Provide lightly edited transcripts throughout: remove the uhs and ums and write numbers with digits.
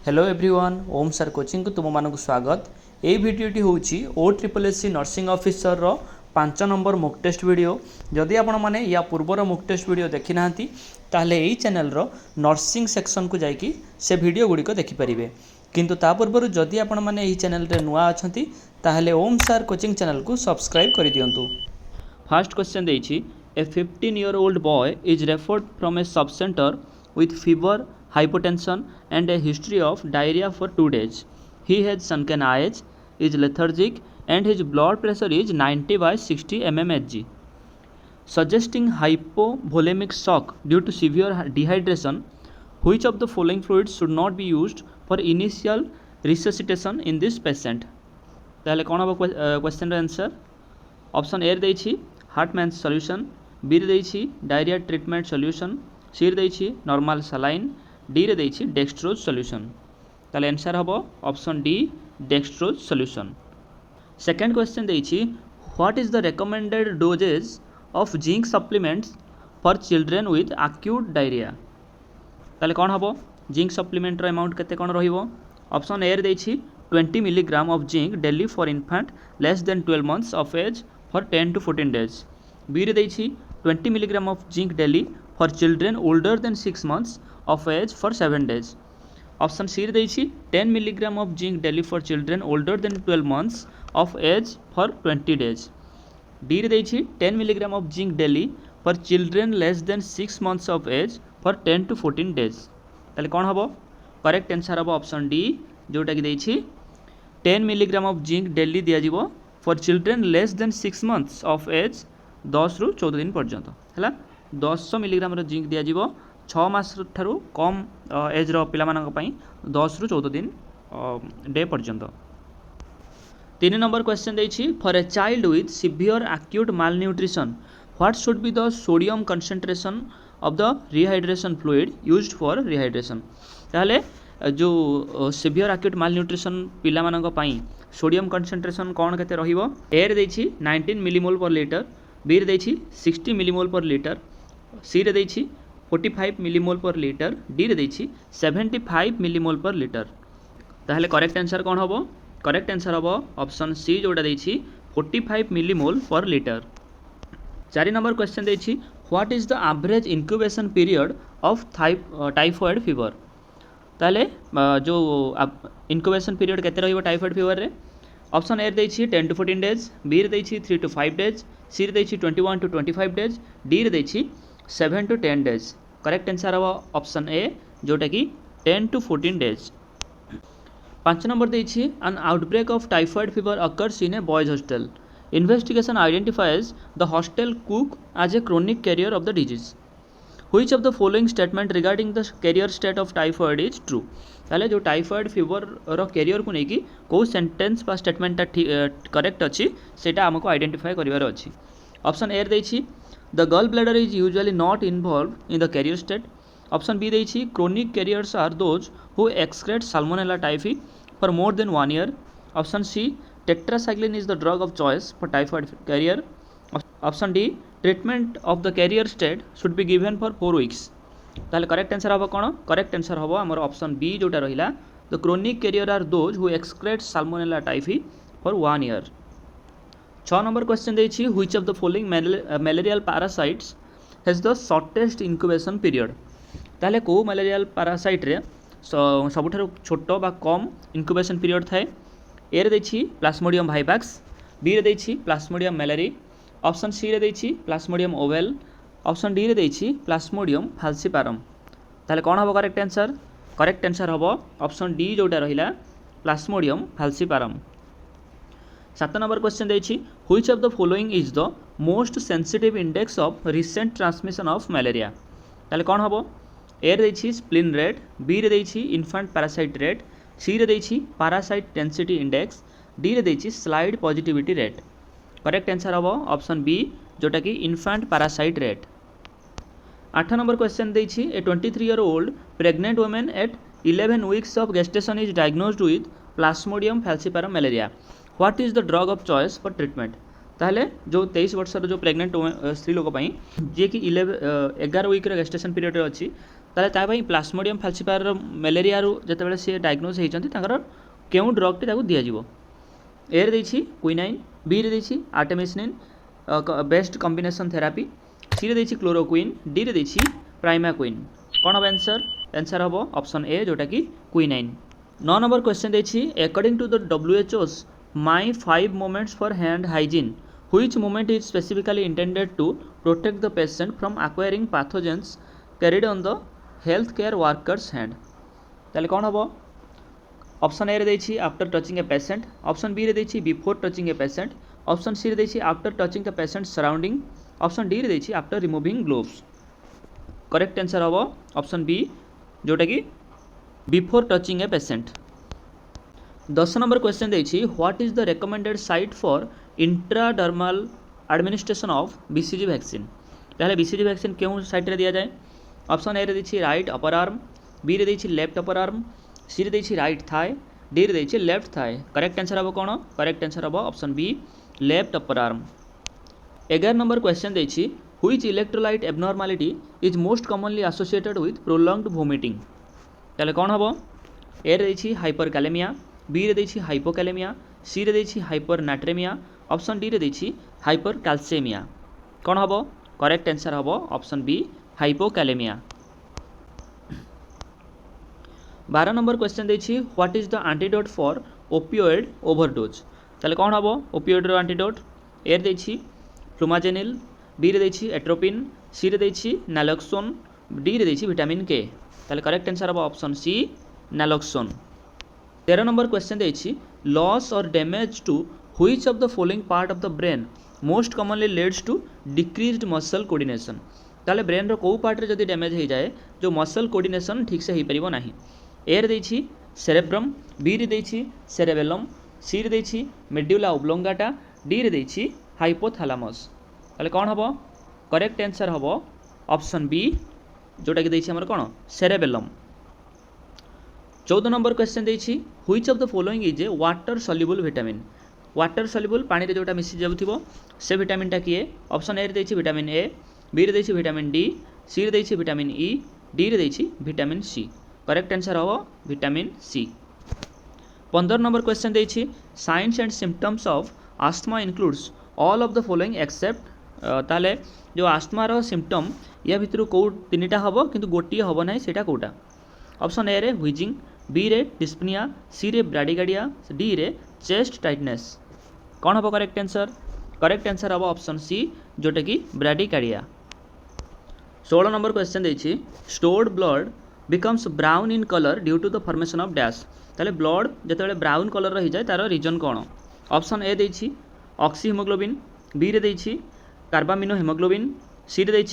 Hello everyone, ओम sir coaching को तुम मानक स्वागत। ये भिडटी हूँ OSSC नर्सिंग ऑफिसर रो 5 नंबर मुक टेस्ट वीडियो। जदि आपण मैंने या पूर्वर मुक टेस्ट वीडियो देखी ना ताहले यही चैनल रो नर्सिंग सेक्शन को जाइकी से वीडियो गुड़िक देखिपारे। किंतु ता पूर्व जदि आपण मैंने यही चैनल रे नुआ अछंती ताहले ओम सर कोचिंग चैनल को सब्सक्राइब कर दियंतु। फर्स्ट क्वेश्चन देइछि, a 15-year-old boy is referred from a sub center with fever, hypotension and a history of diarrhea for 2 days. He has sunken eyes, is lethargic and his blood pressure is 90/60 mmHg, suggesting hypovolemic shock due to severe dehydration. Which of the following fluids should not be used for initial resuscitation in this patient? ताहले कौन हम question answer? Option A देछि Hartmann solution, B देछि diarrhoea treatment solution, C देछि normal saline, D देछि dextrose solution. ताले answer हबो option D dextrose solution. Second question देछि, what is the recommended dosage of zinc supplements for children with acute diarrhoea? ताले कौन हबो zinc supplement रो amount केते कोन रहिबो? ऑप्शन ए देछि 20 milligram of zinc daily for infant less than 12 months of age for 10 to 14 days. B देछि 20 milligram of zinc daily for children older than 6 months of age for 7 days. Option C देछि 10 milligram of zinc daily for children older than 12 months of age for 20 days. D देछि 10 milligram of zinc daily for children less than 6 months of age for 10 to 14 days. ताले कोन हबो? Correct answer हबो option D, जोटा कि देछि 10 milligram of zinc daily दिया जिवो for children less than 6 months of age 10 रु 14 दिन पर्यंत है। 10 मिलीग्राम जिंक दिया जिवो 6 मास ठारू कम एज रो पिला मानक पई 10 रु 14 दिन डे पर्यंत। 3 नंबर क्वेश्चन देछि, for a child with severe acute malnutrition what should be the sodium concentration of the rehydration fluid used for rehydration? ताहले जो सिवियर एक्यूट माल न्यूट्रिशन पिला मानक पई सोडियम कंसंट्रेशन कौन केते रहिबो? ए रे देछि 19 मिलीमोल पर लीटर, बी रे देछि 60 मिलीमोल पर लीटर, सी रे देछि 45 मिलीमोल पर लीटर, डी रे देछि 75 मिलीमोल पर लीटर। ताहले करेक्ट आंसर कौन हबो? करेक्ट आंसर हबो ऑप्शन सी, जोटा देछि 45 millimole per litre. 4 number question देछि, what is the average incubation period of typhoid fever? ताले जो इनक्यूबेशन पीरियड केते रहिबो टाइफॉइड फीवर रे? ऑप्शन ए देछि 10 to 14 डेज, बी देछि 3 to 5 डेज, सी देछि 21 to 25 डेज, डी देछि 7 to 10 डेज। करेक्ट आंसर हबो ऑप्शन ए, जोटा कि 10 to 14 डेज। 5 नंबर देछि an outbreak of typhoid fever occurs in a boys hostel. Investigation identifies the hostel cook as a chronic carrier of the disease. Which of the following statement regarding the carrier state of typhoid is true? ताले जो typhoid fever रो career को नेकी को sentence बा statement correct अछि सेटा हमको identify करिवार अछि. ऑप्शन ए देछि the gall bladder is usually not involved in the carrier state. Option B देछि chronic carriers are those who excrete Salmonella typhi for more than 1 year. Option C tetracycline is the drug of choice for typhoid carrier. Option D treatment of the carrier state should be given for 4 weeks. ताहले correct answer हम कौन? Correct answer हम आमर option B, जोटा रहिला the chronic carrier are those who excrete Salmonella typhi for 1 year. 6 number question देछि, which of the following malarial parasites has the shortest incubation period? ताहले को मलेरियल पैरासाइट रे सबुठारु छोटो बा कम इंक्यूबेशन पीरियड थाए? ए रे देछि प्लाज्मोडियम वाइवाक्स, बी रे देछि प्लाज्मोडियम मैलेरी, ऑप्शन सी रे देछि प्लाज्मोडियम ओवेल, ऑप्शन डी रे देछि प्लाज्मोडियम फाल्सिपारम. ताहले कोन हबो करेक्ट आंसर? करेक्ट आंसर हबो ऑप्शन डी, जोटा रहिला प्लाज्मोडियम फाल्सिपारम. 7 नंबर क्वेश्चन देछि, which of the following is the most sensitive index of recent transmission of malaria? ताहले कोन हबो? ए रे देछि स्प्लिन रेट, बी रे देछि इन्फेंट पैरासाइट रेट, सी रे देछि पैरासाइट डेंसिटी इंडेक्स, डी रे देछि slide positivity rate. Correct answer हम ऑप्शन बी, जोटा कि infant parasite rate. 8 number question देछि, a 23-year-old pregnant women at 11 weeks of gestation is diagnosed with Plasmodium falciparum malaria. What is the drug of choice for treatment? ताहले जो 23 वर्षर जो pregnant स्त्री लोक जी कि 11 week गेस्टेशन पीरियड अच्छी ताले ताई प्लास्मोडियम फाल्सिपायर मलेरिया जितेबाला सी डायग्नोज होती क्यों ड्रगटी ताकू दिज्व ए रे क्विनाइन बी रे artemisinin based combination therapy C रे क्लोरोक्विन डी रे प्राइमाक्विन कौन हम आंसर आंसर हम ऑप्शन ए जोटा कि क्विनाइन 9 नंबर क्वेश्चन देखिए according to the WHO's my 5 moments for hand hygiene which moment is specifically intended to protect the patient from acquiring pathogens carried on the health care workers hand ताले कौन हम option A रे after touching a patient option B रे before touching a patient option C रे after touching the patient surrounding option D रे after removing gloves correct answer हम option B जोटा कि before touching a patient 10 number question देखिए what is the recommended site for intradermal administration of BCG vaccine ताहले BCG vaccine क्यों site रे दिया जाए ऑप्शन ए रे राइट अपर आर्म बी रे लेफ्ट अपर आर्म सी रे राइट थाई डी रे लेफ्ट थाई करेक्ट आंसर हम कौन करेक्ट आंसर हम option B left upper arm 11 number question देखिए which electrolyte abnormality is most commonly associated with prolonged vomiting ताले कौन हम ए रे हाइपर कैलेमिया बी रे हाइपोकैलेमिया सी रे हाइपर नाट्रेमिया ऑप्शन डी रे हाइपर कैल्सेमिया कौन हम करेक्ट आंसर हम option B hypokalemia 12 number question देखिए what is the antidote for opioid overdose ताले कौन हम ओपियोइड रो एंटीडोट ए रे फ्लुमाजेनिल बी रे एट्रोपिन सी रे नैलोक्सोन डी रे विटामिन के ताले करेक्ट आंसर हम option C naloxone 13 number question देखिए लॉस और damage to which of the following part of the brain most commonly leads to decreased muscle coordination ताले brain रो को part रे जदी डैमेज हो जाए जो मसल कोऑर्डिनेशन ठीक से हो परिबो नाही ए रे सेरेब्रम बी रे सेरेबेलम सी रे मेड्यूला ओब्लोंगाटा डी रे हाइपोथैलेमस ताले कौन हम करेक्ट आंसर हम ऑप्शन बी जोटा कि देखिए हमर कौन सेरेबेलम 14 नंबर क्वेश्चन देखिए which of the following is A water soluble vitamin water soluble पानी रे जोटा मिसी जाउथिबो से विटामिनटा किए ऑप्शन ए रे विटामिन ए बी रे विटामिन डी सी रे विटामिन ई डी रे विटामिन सी करेक्ट आंसर हम विटामिन सी 15 नंबर क्वेश्चन देखिए science and symptoms of asthma includes all of the following except ताले जो आस्थमार सिम्पटम या भितर कौ तीन हम किंतु गोटे हम ना सेटा कौटा ऑप्शन ए रे व्हिजिंग बी रे डिस्पनिया सी रे ब्राडिकार्डिया डी रे चेस्ट टाइटनेस कौन हम करेक्ट आंसर हम ऑप्शन सी जोटा कि ब्राडिकार्डिया 16 नंबर क्वेश्चन देखिए stored blood becomes brown in colour due to the formation of dash ताले ब्लड जिते ब्राउन कलर रही जाए तार रीजन कौन ऑप्शन ए देखिए ऑक्सी हिमोग्लोबिन बी रे कार्बामिनो हिमोग्लोबिन सी रे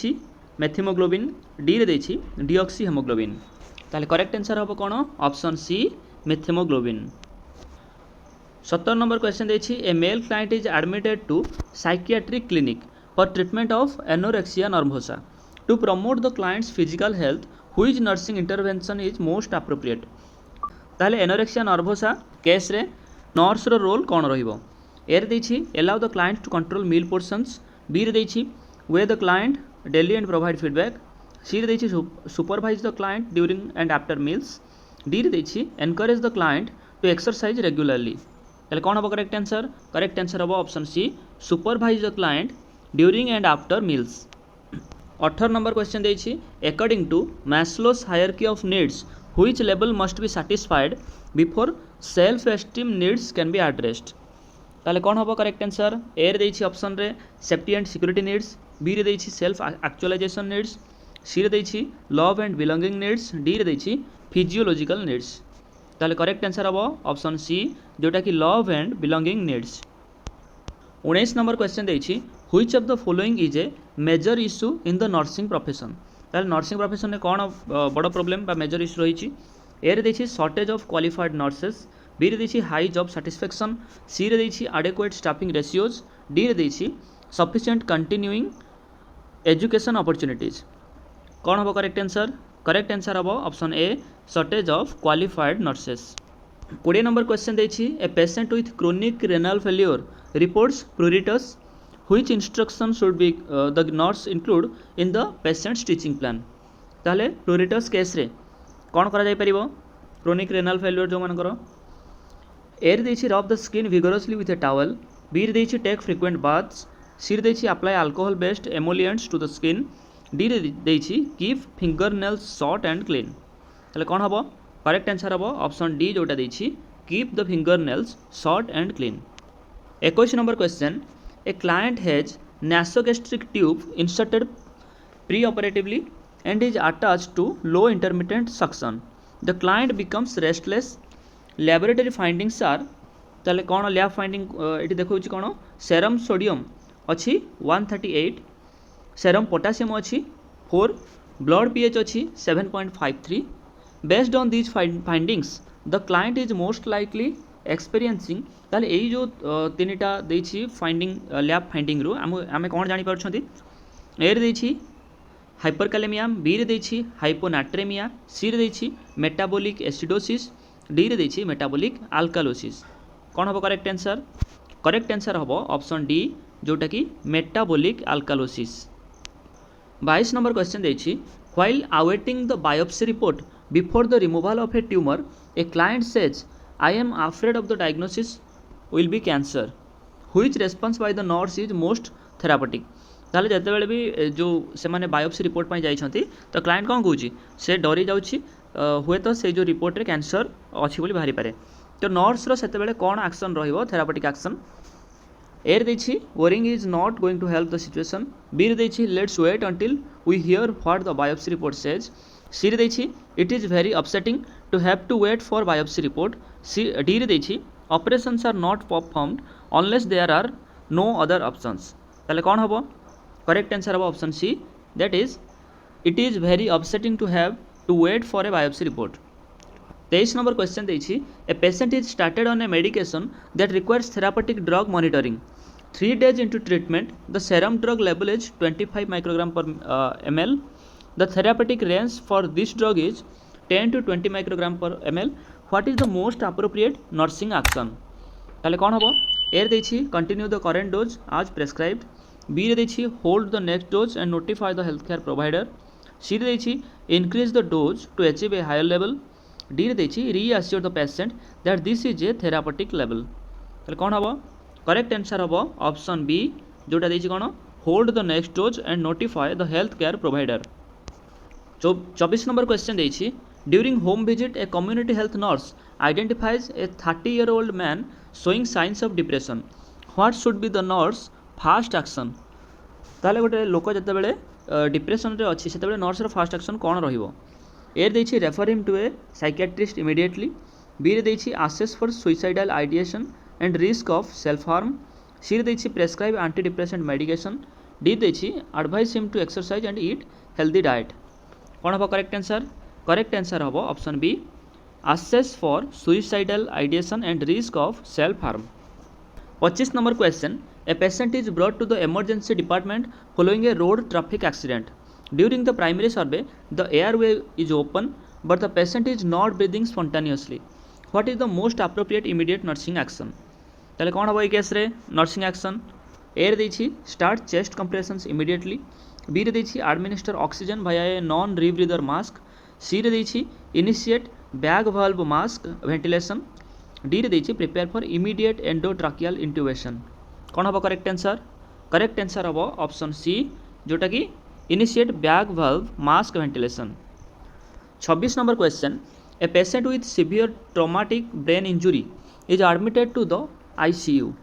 मेथिमोग्लोबिन डी रे डीऑक्सी हिमोग्लोबिन ताले करेक्ट आंसर हम कौन option C methaemoglobin 17 number question देखिए a male client is admitted to psychiatric clinic for treatment of anorexia nervosa to promote the client's physical health which nursing intervention is most appropriate ताले anorexia nervosa case रे nurse रो role कौन रहिबो A रे allow the client to control meal portions B रे weigh the client daily and provide feedback C रे supervise the client during and after meals D रे encourage the client to exercise regularly ताले कौन हम correct answer हम option C supervise the client during and after meals 18 number question देखिए according to Maslow's hierarchy of needs which level must be satisfied before self esteem needs can be addressed ताले कौन हम correct answer A रे option रे safety and security needs B रे self actualization needs C रे love and belonging needs D रे physiological needs ताले correct answer हम ऑप्शन सी जोटा कि love and belonging needs 19 number question देखिए which of the following is a major issue in the nursing profession ताले nursing profession में कौन बड़ प्रॉब्लम बा मेजर इश्यू रही ए रे shortage of qualified nurses B रे हाई जॉब साटिस्फैक्शन सी रे एडेक्वेट स्टाफिंग रेशियोज डी रे सफिशिएंट कंटिन्यूइंग एजुकेशन अपॉर्चुनिटीज कौन हम करेक्ट आंसर हम option A shortage of qualified nurses 20 number question देखिए a patient with chronic renal failure reports प्रूरिटस which instruction should be the nurse include in the patients teaching plan ताहले प्लूरिटस case रे कौन करा जाई परिबो chronic renal failure जो मानकर एर देछि rub the skin vigorously with a towel B रे देछि टेक फ्रिक्वेंट बाथ्स सी रे देछि apply alcohol based emollients to the skin D रे देछि keep finger nails short and clean ताहले कौन हबो करेक्ट आंसर हबो ऑप्शन डी जोटा देछि keep the finger nails short and clean 21 number question a client has nasogastric tube inserted pre-operatively and is attached to low intermittent suction. The client becomes restless. Laboratory findings are ताले कौन lab finding ये देखा कौन serum sodium अच्छी 138 serum potassium अच्छी 4 blood pH अच्छी 7.53 based on these findings the client is most likely experiencing ताले यही जो तीनटा देछि फाइंडिंग लैब फाइंडिंग रु आम कौन जानी पारछंती ए रे देछि हाइपरकालेमिया बी रे देछि हाइपोनाट्रेमिया सी रे देछि मेटाबॉलिक एसिडोसिस डी रे देछि मेटाबॉलिक अल्कालोसिस कौन हम करेक्ट आंसर हम ऑप्शन डी जोटा कि मेटाबॉलिक अल्कालोसिस 22 नंबर क्वेश्चन देछि while awaiting the biopsy report before the removal of a tumour a client says I am afraid of the diagnosis will be cancer. Which response by the nurse is most therapeutic? ताले जते बेले भी जो से माने biopsy report पाई जाइछंती तो client कोन कहूची से डरी जाउची हुए तो से जो रिपोर्ट रे कैंसर अछि बोली बाहरी पारे तो नर्स रो सेते बेले कोन एक्शन रहिबो थेरापेटिक एक्शन एर देछि worrying is not going to help the situation B रे देछि let's wait until we hear what the biopsy report says C रे देछि it is very upsetting to have to wait for biopsy report C D रे देछि operations are not performed unless there are no other options ताले कौन हबो correct answer हबो option C that is it is very upsetting to have to wait for a biopsy report 23 number question देछि a patient is started on a medication that requires therapeutic drug monitoring 3 days into treatment the serum drug level is 25 microgram per ml the therapeutic range for this drug is 10 to 20 microgram per ml what is the most appropriate nursing action ताले कौन हबो A देछि continue the current dose as prescribed B रे देछि hold the next dose and notify the health care provider C रे देछि increase the dose to achieve a higher level D रे देछि reassure the patient that this is a therapeutic level ताले कौन हबो correct answer हबो option B जोटा देछि कोन hold the next dose and notify the health care provider 24 number question देछि during home visit a community health nurse identifies a 30-year-old man showing signs of depression what should be the nurse first action ताले गोटे लोक जते बेले depression रे अछि सेते बेले नर्स रो फास्ट एक्शन कोन रहिबो ए देछि refer him to a psychiatrist immediately B रे देछि assess for suicidal ideation and risk of self harm C रे देछि prescribe antidepressant medication D देछि advise him to exercise and eat healthy diet कौन हम correct answer हम option B assess for suicidal ideation and risk of self harm 25 number question a patient is brought to the emergency department following a road traffic accident during the primary survey the airway is open but the patient is not breathing spontaneously what is the most appropriate immediate nursing action ताले कौन हम case रे nursing action A देछि start chest compressions immediately B रे देछि administer oxygen via a non rebreather mask C रे देछि initiate bag valve mask ventilation D रे देछि प्रिपेयर फॉर इमीडिएट एंडोट्राकियल इंट्यूबेशन कौन हम करेक्ट आंसर हम ऑप्शन सी जोटा कि initiate bag valve mask ventilation 26 number question a patient with severe traumatic brain injury is admitted to the ICU.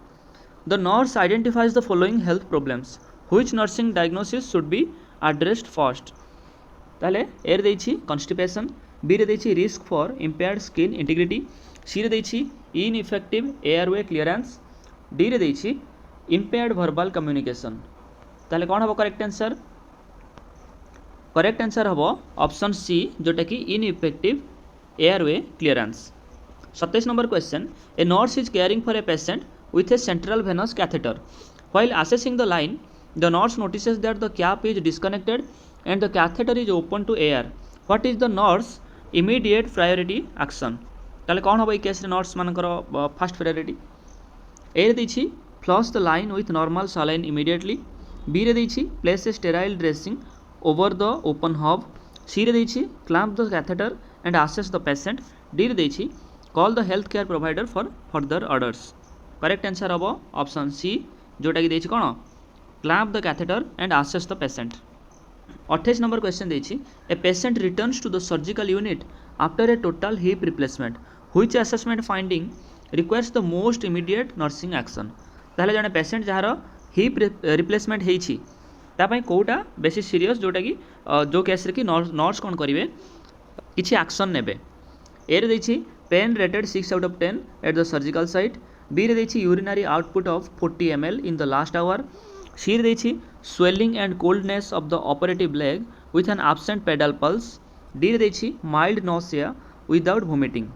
The nurse identifies the following health problems. Which nursing diagnosis should be addressed first? ताले ए देछि constipation, B रे देछि risk for impaired skin integrity, C रे देछि ineffective airway clearance, D रे देछि impaired verbal communication. ताले कौन हबो करेक्ट आंसर हबो ऑप्शन सी जोटा कि ineffective airway clearance. 27 number question a nurse is caring for a patient with a central venous catheter. While assessing the line, the nurse notices that the cap is disconnected and the catheter is open to air. What is the nurse immediate priority action? ताले कौन हम case nurse मानकर first priority A देछि flush the line with normal saline immediately, B रे देछि place a sterile dressing over the open hub, C रे देछि clamp the catheter and assess the patient. D रे देछि call the health care provider for further orders. Correct answer हम option C जोटा कि देछि कोन clamp the catheter and assess the patient. 28 number question देछि a patient returns to the surgical unit after a total hip replacement which assessment finding requires the most immediate nursing action. ताहले जने patient जार hip replacement हेछि तापई कोटा बेसी serious जोटा कि जो केस रे कि नर्स कोन करिवे किछि एक्शन नेबे। ए रे देछि pain rated 6 out of 10 at the surgical site. B रे देछि urinary output of 40 ml in the last hour. C रे देछि swelling and coldness of the operative leg with an absent pedal pulse. D रे देछि mild nausea without vomiting.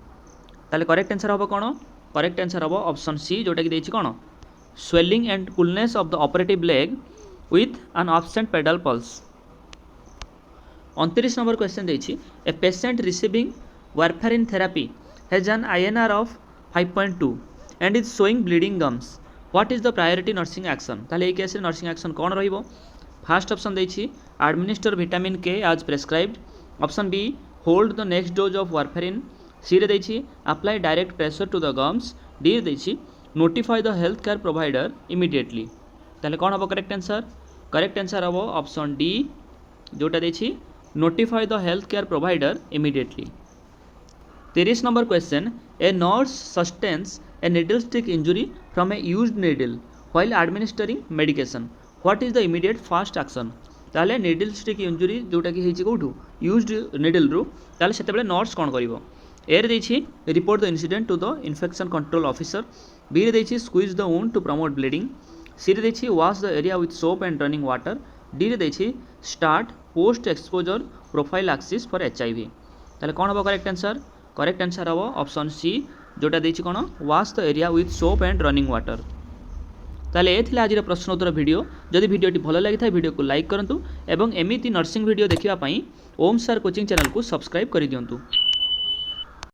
ताले correct answer हम कोन correct answer हम ऑप्शन सी जोटा कि देछि कोन swelling and coolness of the operative leg with an absent pedal pulse. 29 number question देछि a patient receiving warfarin therapy has an INR of 5.2 and is showing bleeding gums. What is the priority nursing action? ताले A case रे nursing action कोन रहिबो। First option देछि administer vitamin K as prescribed. Option B hold the next dose of warfarin. C रे देछि apply direct pressure to the gums. D रे देछि notify the health care provider immediately. ताले कोन हबो करेक्ट आंसर करेक्ट आंसर हबो option D जोटा देछि notify the health care provider immediately. 30 number question a nurse sustains A needle stick injury from a used needle while administering medication. What is the immediate fast action? ताले needle stick injury जोटा कि हेछि कोठु used needle रू ताले सेते बेले nurse cone करिवो। A रे देछि report the incident to the infection control officer. B रे देछि squeeze the wound to promote bleeding. C रे देछि wash the area with soap and running water. D रे देछि start post exposure prophylaxis for HIV। ताले कोन हबो correct answer हबो ऑप्शन सी जोटा देछि कोन wash the area with soap and running water. ताले ए थिला आजिर प्रश्न उत्तर वीडियो। जदि वीडियोटी भल लागि था वीडियो को लाइक करंतु एवं एमिति नर्सिंग वीडियो देखिबा पई ओम सर कोचिंग चैनल को सब्सक्राइब करि दियंतु।